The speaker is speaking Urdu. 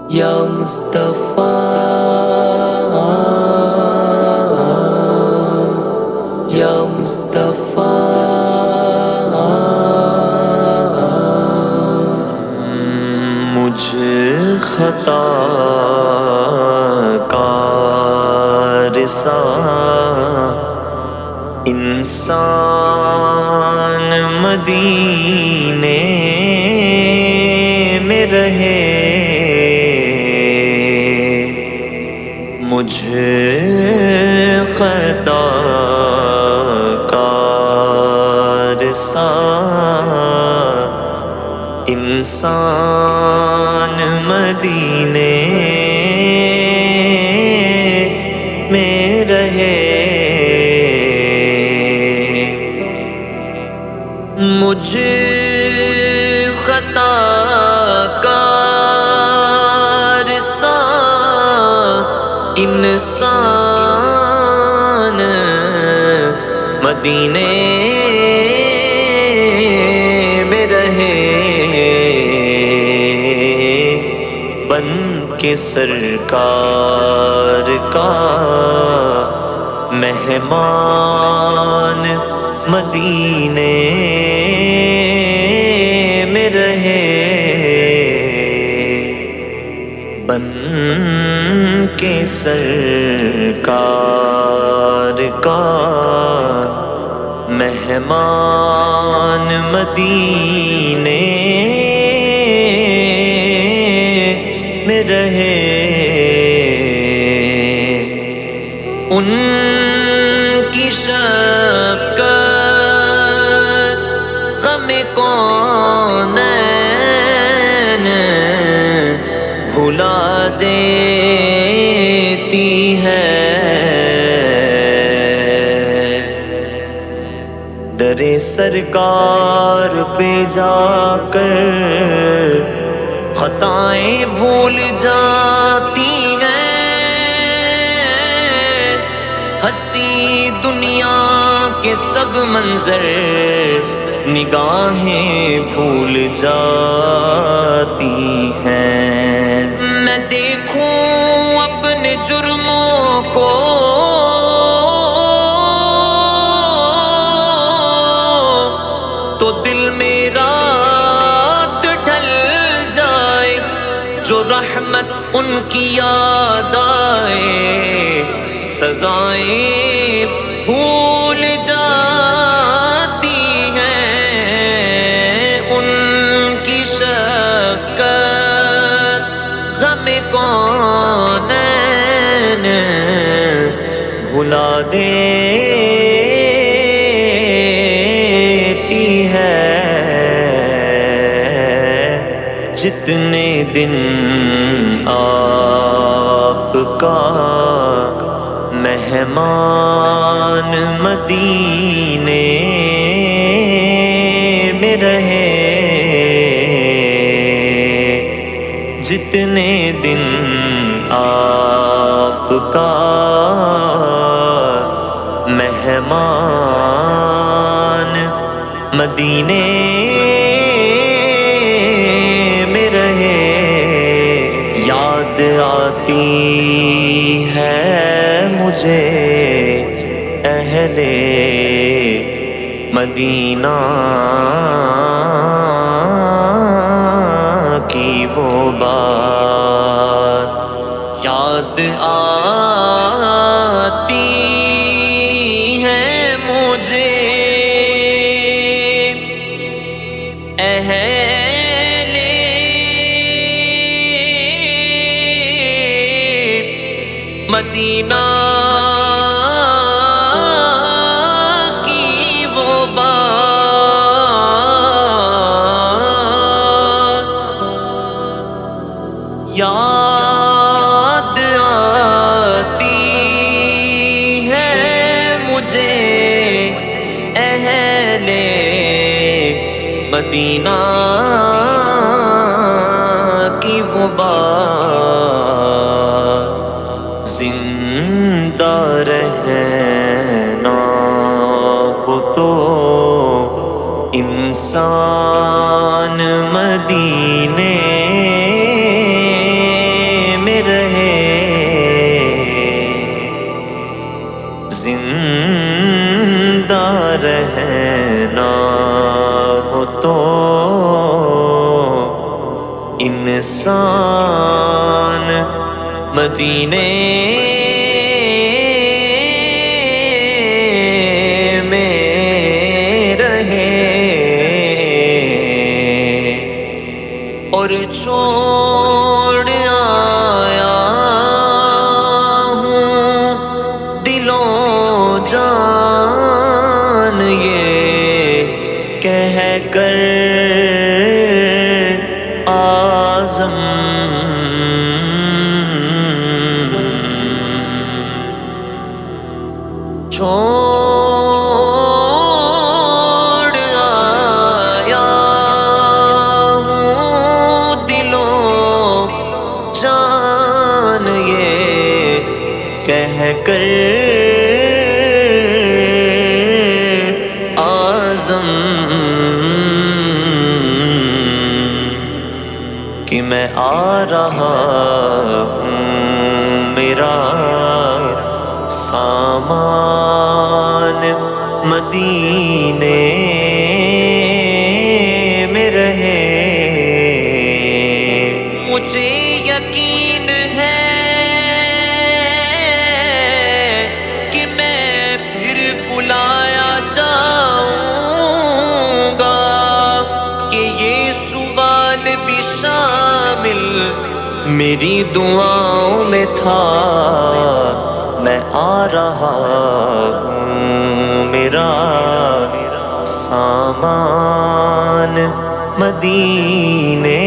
یا مصطفیٰ، یا مصطفیٰ، مجھ خطا کار سا انسان مدینے میں رہے، مجھ خطا کار سا انسان مدینے میں رہے، مجھ خطا کار سا انسان مدینے میں رہے، بن کے سرکار کا مہمان مدینے میں رہے، بن کے سرکار کا مہمان مدینے میں رہے، ان کی شفقت غم کونین بھلا دیتی ہے، در سرکار پہ جا کر خطائیں بھول جاتی ہیں، ہنسی دنیا کے سب منظر نگاہیں بھول جاتی ہیں، میں دیکھوں اپنے جرموں کو تو دل میرا ڈھل جائے، جو رحمت ان کی یاد آئے سزائیں بھول جاتی ہیں، ان کی شفقت غم کونین بھلا دیتی ہے، جتنے دن آپ کا مہمان مدینے میں رہے، جتنے دن آپ کا مہمان مدینے میں رہے، یاد آتی ہے مجھے اہل مدینہ کی وہ بات، یاد آتی ہے مجھے اہل مدینہ کی وہ بات، یاد آتی ہے مجھے اہل مدینہ کی وہ بات، زندہ رہنا ہو تو انسان مدینے احسان مدینے میں رہے اور چھوڑ آیا ہوں دلو جان یہ کہہ کر آزم چھوڑ آیا ہوں دلو جان یہ کہہ کر آزم کہ میں آ رہا ہوں میرا سامان مدینے میں رہے مجھے یقین ہے کہ میں پھر بلایا جاؤں گا کہ یہ سوال بھی شامل میری دعاؤں میں تھا میں آ رہا ہوں میرا سامان مدینے